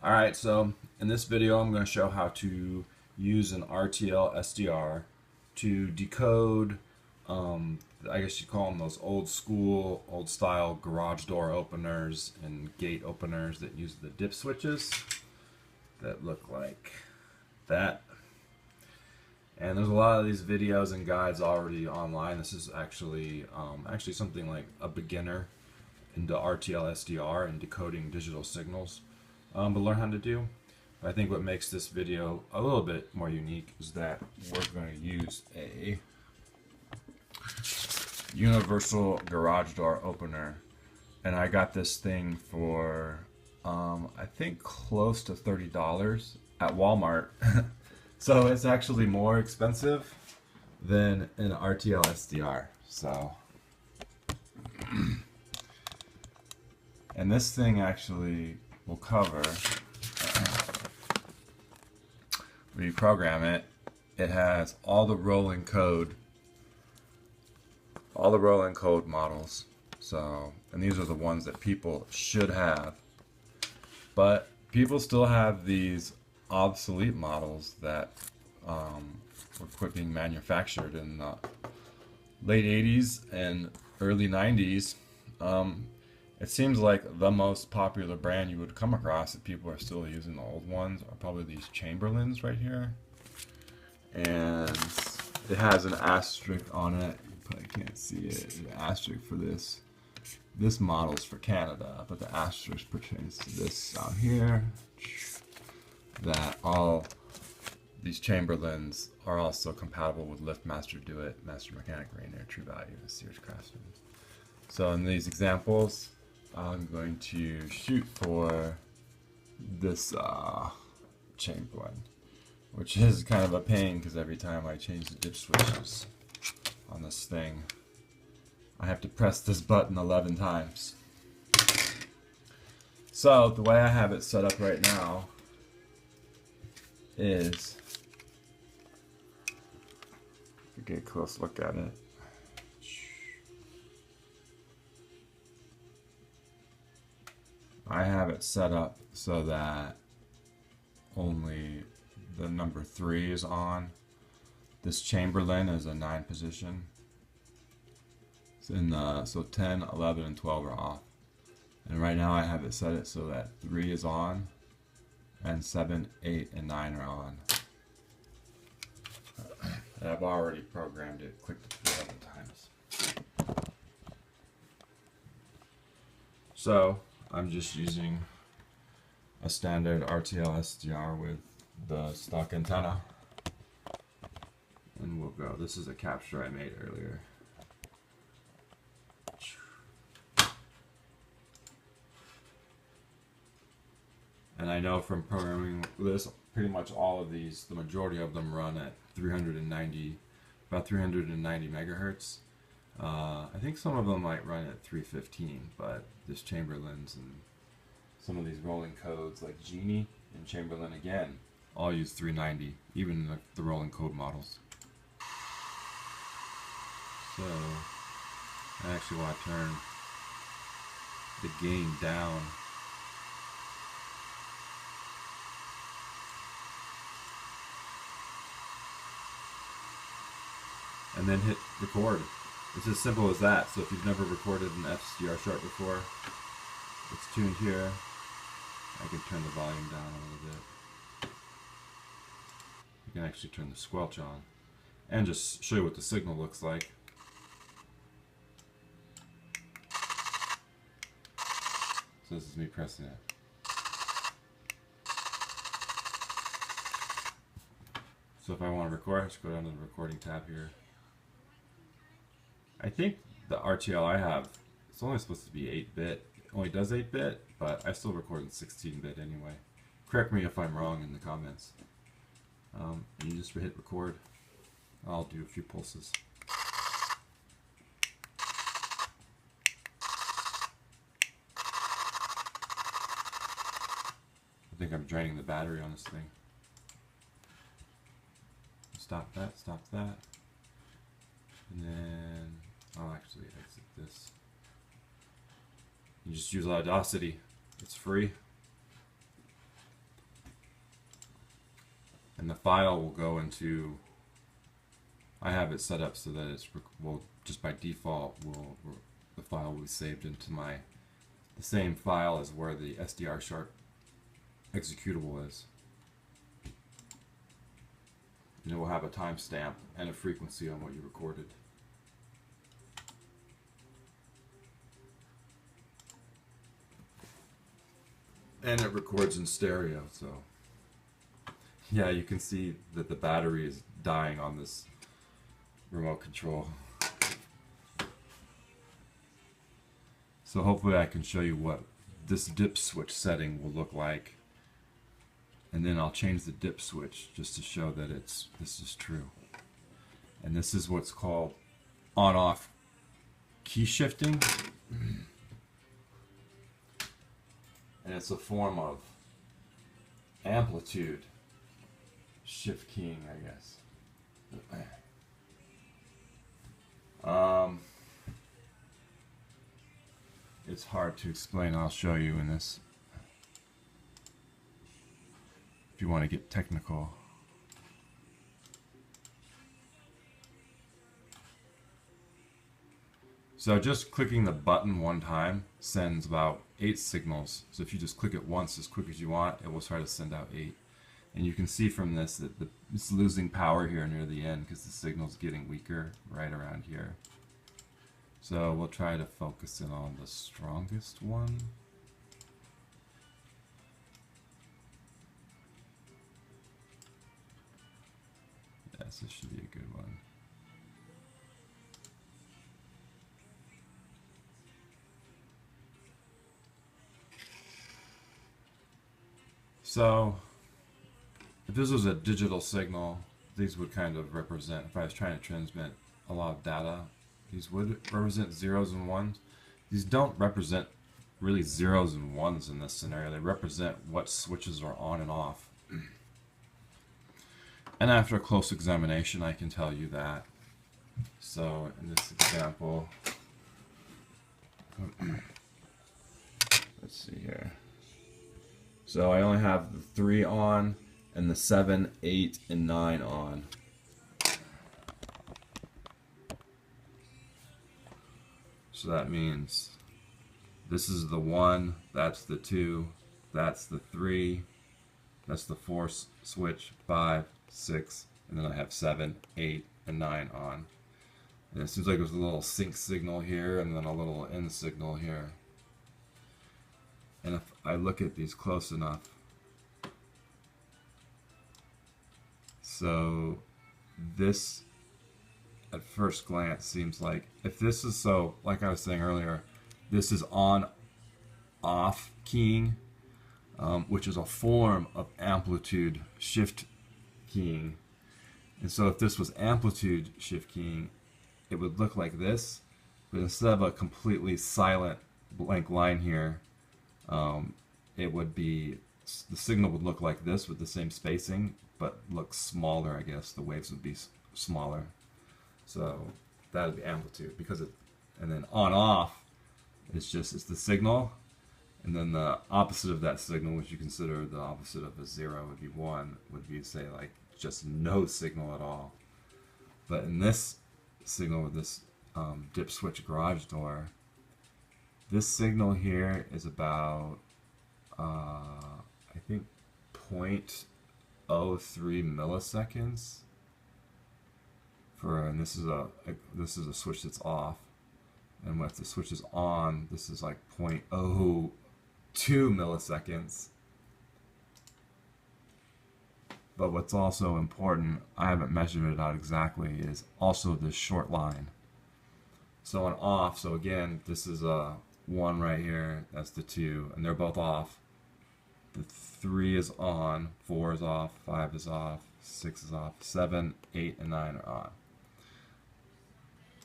Alright, so in this video I'm going to show how to use an RTL SDR to decode, I guess you call them those old school, old style garage door openers and gate openers that use the dip switches that look like that. And there's a lot of these videos and guides already online. This is actually something like a beginner into RTL SDR and decoding digital signals. But learn how to do. I think what makes this video a little bit more unique is that we're going to use a universal garage door opener, and I got this thing for I think close to $30 at Walmart. So it's actually more expensive than an RTL SDR. So, and this thing actually will cover, when you program it, it has all the rolling code models. So, and these are the ones that people should have, but people still have these obsolete models that were quit being manufactured in the late 80s and early 90s. It seems like the most popular brand you would come across if people are still using the old ones are probably these Chamberlains right here. And it has an asterisk on it. You probably can't see it. An asterisk for this. This model's for Canada, but the asterisk pertains to this down here. That all these Chamberlains are also compatible with LiftMaster, Do It, Master Mechanic, Rainier, True Value, and Sears Craftsman. So in these examples, I'm going to shoot for this Chamberlain, which is kind of a pain because every time I change the dip switches on this thing, I have to press this button 11 times. So the way I have it set up right now is, if you get a close look at it, I have it set up so that only the number 3 is on. This Chamberlain is a 9 position. So 10, 11, and 12 are off. And right now I have it set so that 3 is on, and 7, 8, and 9 are on. And I've already programmed it, clicked it 11 times. So I'm just using a standard RTL SDR with the stock antenna. And we'll go. This is a capture I made earlier. And I know from programming this, pretty much all of these, the majority of them run at about 390 megahertz. I think some of them might run at 315, but this Chamberlain's and some of these rolling codes like Genie and Chamberlain again all use 390, even the rolling code models. So I actually want to turn the gain down. And then hit record. It's as simple as that. So if you've never recorded an SDR Sharp before, it's tuned here. I can turn the volume down a little bit. You can actually turn the squelch on and just show you what the signal looks like. So this is me pressing it. So if I want to record, I just go down to the recording tab here. I think the RTL I have, it's only supposed to be 8-bit. It only does 8-bit, but I still record in 16-bit anyway. Correct me if I'm wrong in the comments. You just hit record. I'll do a few pulses. I think I'm draining the battery on this thing. Stop that, stop that. And then I'll actually exit this. You just use Audacity. It's free. the file will go into, I have it set up so that it's, well, just by default, the file will be saved into the same file as where the SDR Sharp executable is. And it will have a timestamp and a frequency on what you recorded. And it records in stereo, so yeah, you can see that the battery is dying on this remote control. So hopefully I can show you what this dip switch setting will look like, and then I'll change the dip switch just to show that this is true. And this is what's called on-off key shifting. And it's a form of amplitude shift keying, I guess. It's hard to explain. I'll show you in this if you want to get technical. So just clicking the button one time sends about 8 signals. So if you just click it once as quick as you want, it will try to send out 8. And you can see from this that it's losing power here near the end because the signal's getting weaker right around here. So we'll try to focus in on the strongest one. Yes, this should be a good one. So, if this was a digital signal, these would kind of represent, if I was trying to transmit a lot of data, these would represent zeros and ones. These don't represent really zeros and ones in this scenario. They represent what switches are on and off. And after a close examination, I can tell you that. So, in this example, let's see here. So I only have the 3 on and the 7, 8, and 9 on. So that means this is the 1, that's the 2, that's the 3, that's the 4 switch, 5, 6, and then I have 7, 8, and 9 on. And it seems like there's a little sync signal here and then a little end signal here. And if I look at these close enough, so this at first glance seems like, if this is, so like I was saying earlier, this is on off keying, which is a form of amplitude shift keying. And so if this was amplitude shift keying, it would look like this, but instead of a completely silent blank line here, it would be, the signal would look like this with the same spacing, but look smaller, I guess. The waves would be smaller. So that would be amplitude, because and then on off, it's the signal, and then the opposite of that signal, which you consider the opposite of a 0 would be 1, would be, say, like just no signal at all. But in this signal with this dip switch garage door, this signal here is about, I think, 0.03 milliseconds. And this is a switch that's off, and if the switch is on, this is like 0.02 milliseconds. But what's also important, I haven't measured it out exactly, is also this short line. So on off, so again, this is a 1 right here, that's the 2, and they're both off. The 3 is on, 4 is off, 5 is off, 6 is off, 7, 8, and 9 are on.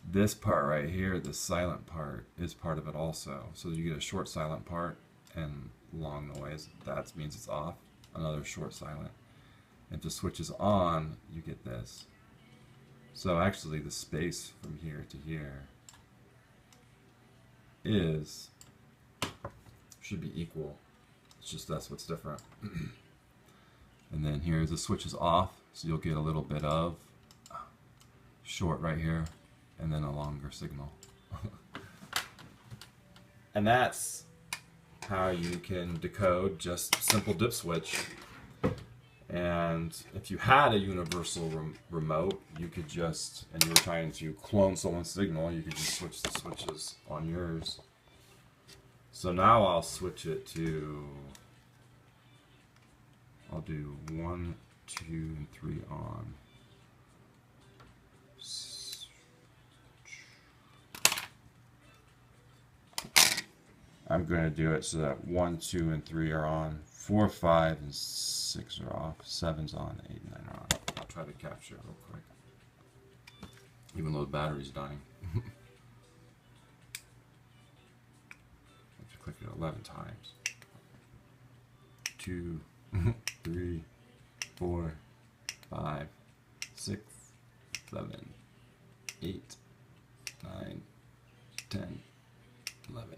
This part right here, the silent part, is part of it also. So you get a short silent part and long noise. That means it's off. Another short silent. If the switch is on, you get this. So actually the space from here to here should be equal. It's just that's what's different. And then here the switch is off, so you'll get a little bit of short right here, and then a longer signal. And that's how you can decode just simple dip switch. And if you had a universal remote, you could just, and you were trying to clone someone's signal, you could just switch the switches on yours. So now I'll switch it to, I'll do 1, 2, and 3 on. I'm going to do it so that 1, 2, and 3 are on, 4, 5, and 6 are off, 7's on, 8 and 9 are on. I'll try to capture it real quick, even though the battery's dying. I have to click it 11 times. 2, 3, 4, 5, 6, 7, 8, 9, 10, 11.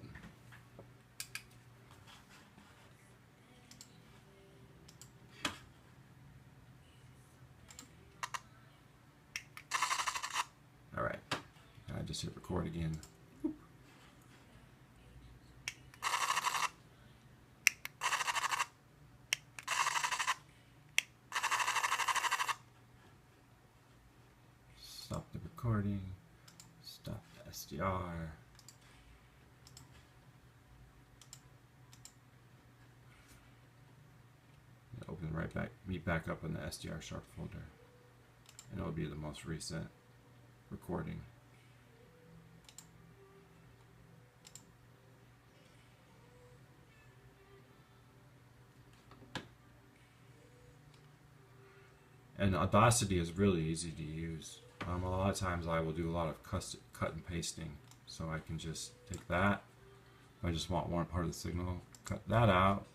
Alright, I just hit record again. Whoop. Stop the recording, stop the SDR. Open right back, me back up in the SDR Sharp folder, and it'll be the most recent recording. And Audacity is really easy to use. A lot of times I will do a lot of cut and pasting, so I can just take that. If I just want one part of the signal, cut that out.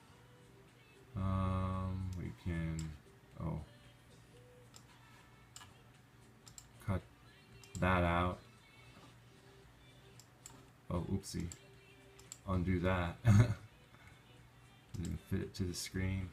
We can cut that out. Oh, oopsie. Undo that. And then fit it to the screen.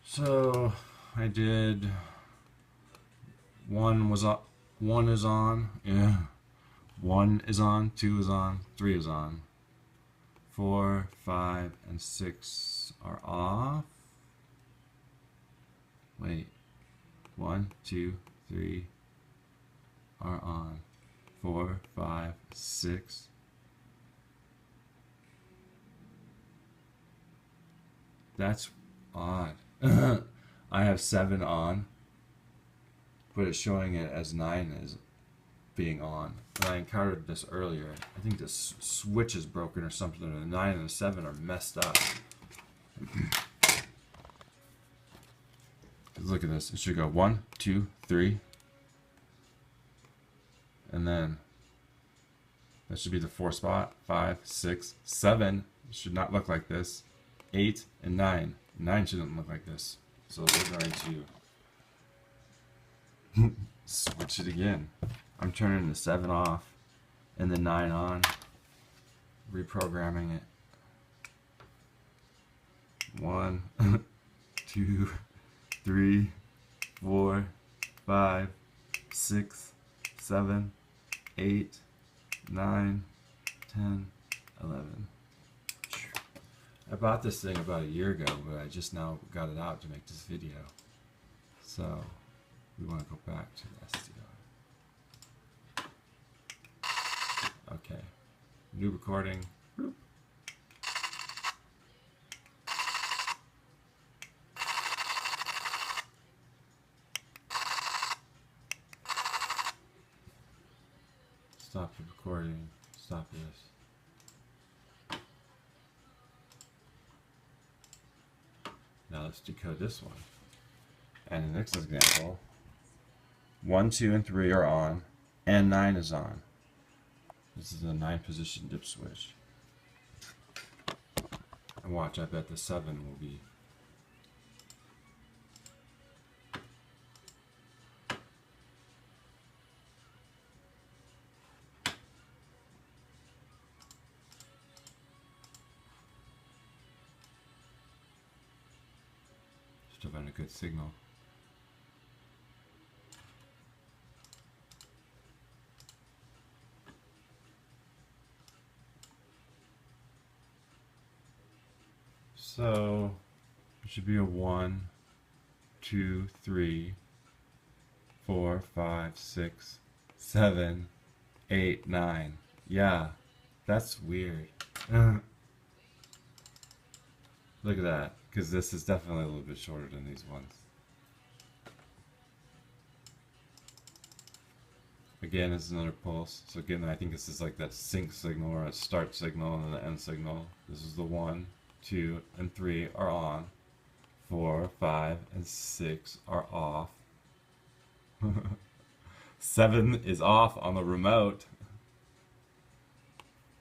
So I did, one is on, yeah. 1 is on, 2 is on, 3 is on. 4, 5, and 6 are off. Wait. 1, 2, 3 are on. 4, 5, 6. That's odd. I have 7 on, but it's showing it as 9 as being on. And I encountered this earlier. I think this switch is broken or something, or the 9 and the 7 are messed up. Look at this. It should go 1, 2, 3, and then that should be the 4 spot. 5, 6, 7. It should not look like this. 8 and 9. 9 shouldn't look like this. So we're going to switch it again. I'm turning the 7 off and the 9 on, reprogramming it. 1, 2, 3, 4, 5, 6, 7, 8, 9, 10, 11. I bought this thing about a year ago, but I just now got it out to make this video. So we want to go back to the SDR. Okay, new recording. Boop. Stop the recording. Stop this. Now let's decode this one. And the next example, 1, 2, and 3 are on, and 9 is on. This is a 9 position dip switch. And watch, I bet the 7 will be. Still having a good signal. So it should be a 1, 2, 3, 4, 5, 6, 7, 8, 9. Yeah, that's weird. Look at that, because this is definitely a little bit shorter than these ones. Again, this is another pulse. So again, I think this is like that sync signal or a start signal and then the end signal. This is the 1, 2, and 3 are on. 4, 5, and 6 are off. 7 is off on the remote.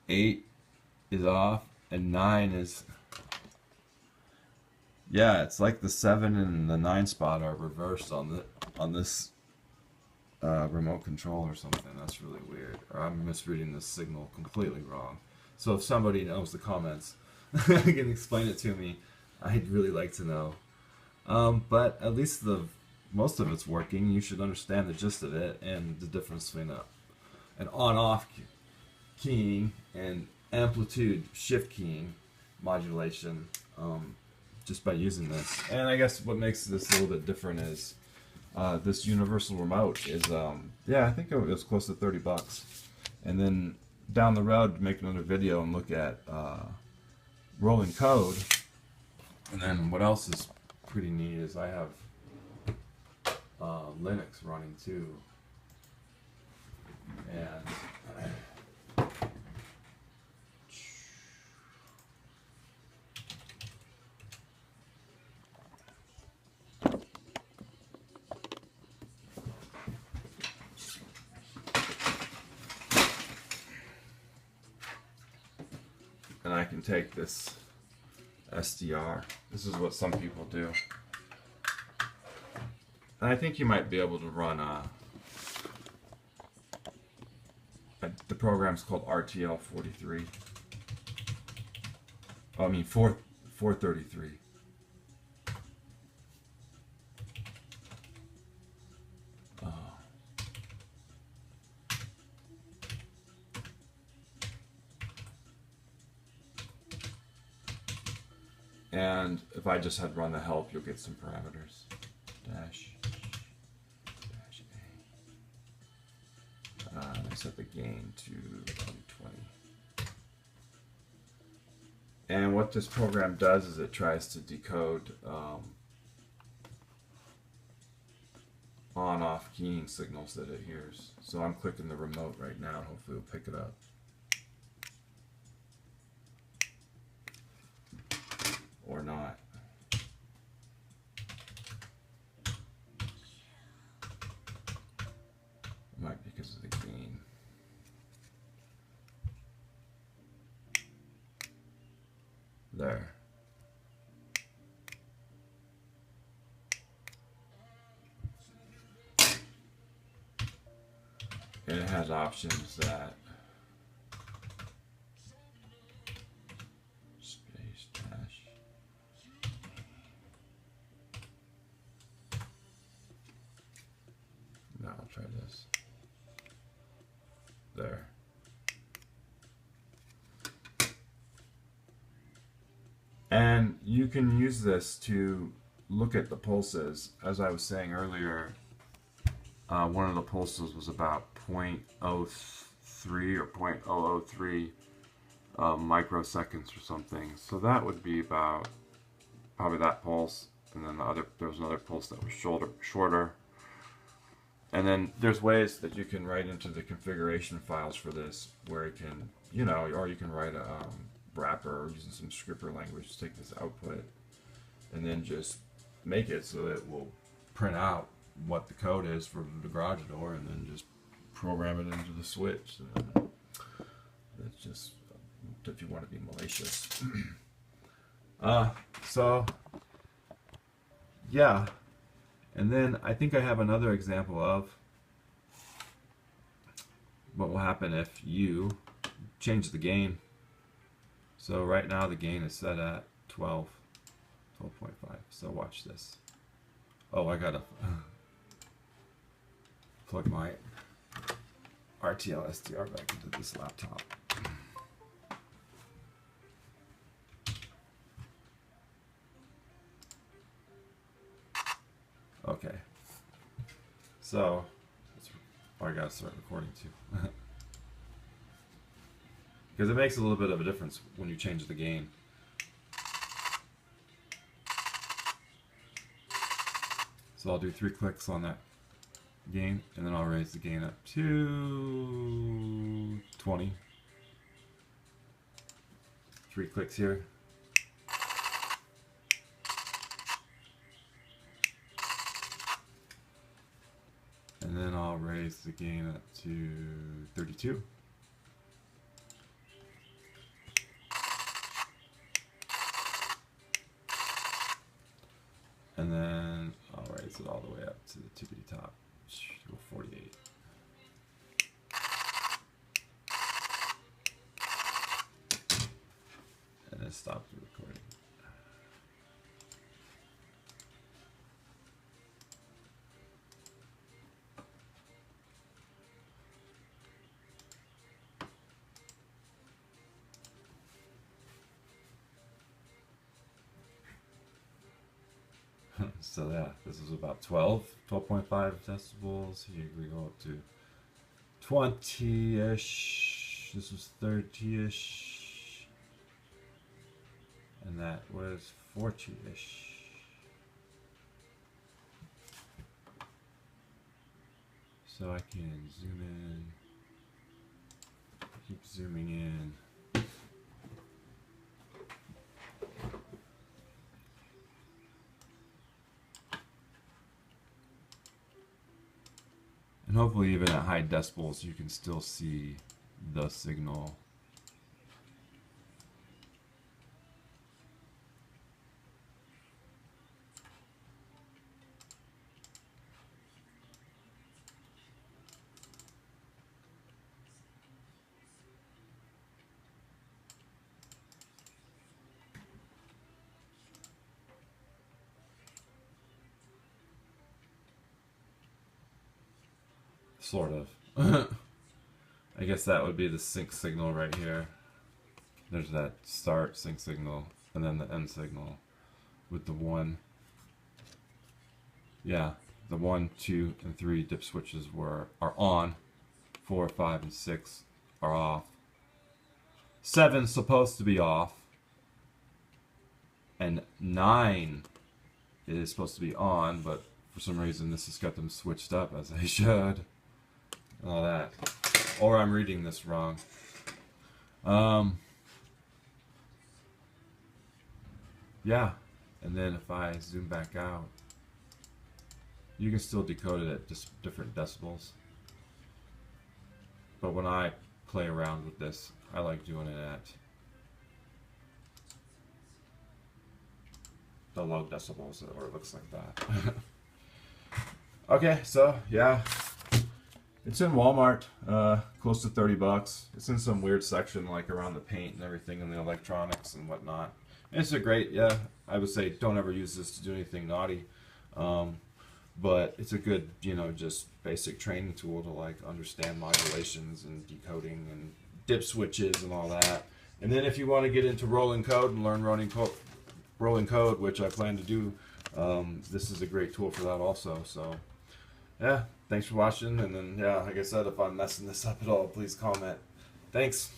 8 is off, and 9 is... Yeah, it's like the 7 and the 9 spot are reversed on this remote control or something. That's really weird. Or I'm misreading this signal completely wrong. So if somebody knows the comments can explain it to me, I'd really like to know. But at least most of it's working. You should understand the gist of it and the difference between an on-off keying and amplitude shift keying modulation just by using this. And I guess what makes this a little bit different is this universal remote is, yeah, I think it was close to 30 bucks. And then down the road, make another video and look at rolling code. And then what else is pretty neat is I have Linux running too. And I can take this SDR. This is what some people do. And I think you might be able to run the program's called RTL 43. Oh, I mean 433. And if I just had run the help, you'll get some parameters. Dash A. I set the gain to 120. And what this program does is it tries to decode on-off keying signals that it hears. So I'm clicking the remote right now, and hopefully it'll pick it up. Or not. It might be because of the gain. There. And it has options that space dash. Now I'll try this. There. And you can use this to look at the pulses. As I was saying earlier, one of the pulses was about 0.03 or 0.003 microseconds or something. So that would be about probably that pulse. And then there was another pulse that was shorter. And then there's ways that you can write into the configuration files for this, where it can, or you can write a wrapper using some scripter language to take this output and then just make it so that it will print out what the code is for the garage door and then just program it into the switch. And that's just if you want to be malicious. So yeah, and then I think I have another example of what will happen if you change the gain. So right now the gain is set at 12.5. So watch this. Oh, I gotta plug my RTL SDR back into this laptop. Okay. So, I gotta start recording too. Because it makes a little bit of a difference when you change the gain. So I'll do 3 clicks on that gain, and then I'll raise the gain up to 20. 3 clicks here. And then I'll raise the gain up to 32. And then I'll raise it all the way up to the tippity top, 48. And then stop the recording. So yeah, this is about 12.5 decibels. Here we go up to 20-ish. This was 30-ish. And that was 40-ish. So I can zoom in. Keep zooming in. And hopefully even at high decibels you can still see the signal. Sort of. I guess that would be the sync signal right here. There's that start sync signal and then the end signal with the 1. Yeah, the 1, 2, and 3 dip switches are on. 4, 5, and 6 are off. 7's supposed to be off. And 9 is supposed to be on, but for some reason this has got them switched up as they should. All that, or I'm reading this wrong. Yeah, and then if I zoom back out, you can still decode it at just different decibels. But when I play around with this, I like doing it at the low decibels, or it looks like that. Okay, so yeah. It's in Walmart, close to 30 bucks. It's in some weird section like around the paint and everything and the electronics and whatnot. And it's a great, yeah, I would say don't ever use this to do anything naughty. But it's a good, you know, just basic training tool to like understand modulations and decoding and dip switches and all that. And then if you want to get into rolling code and learn rolling code, which I plan to do, this is a great tool for that also. So yeah, thanks for watching, and then yeah, like I said, if I'm messing this up at all, please comment. Thanks.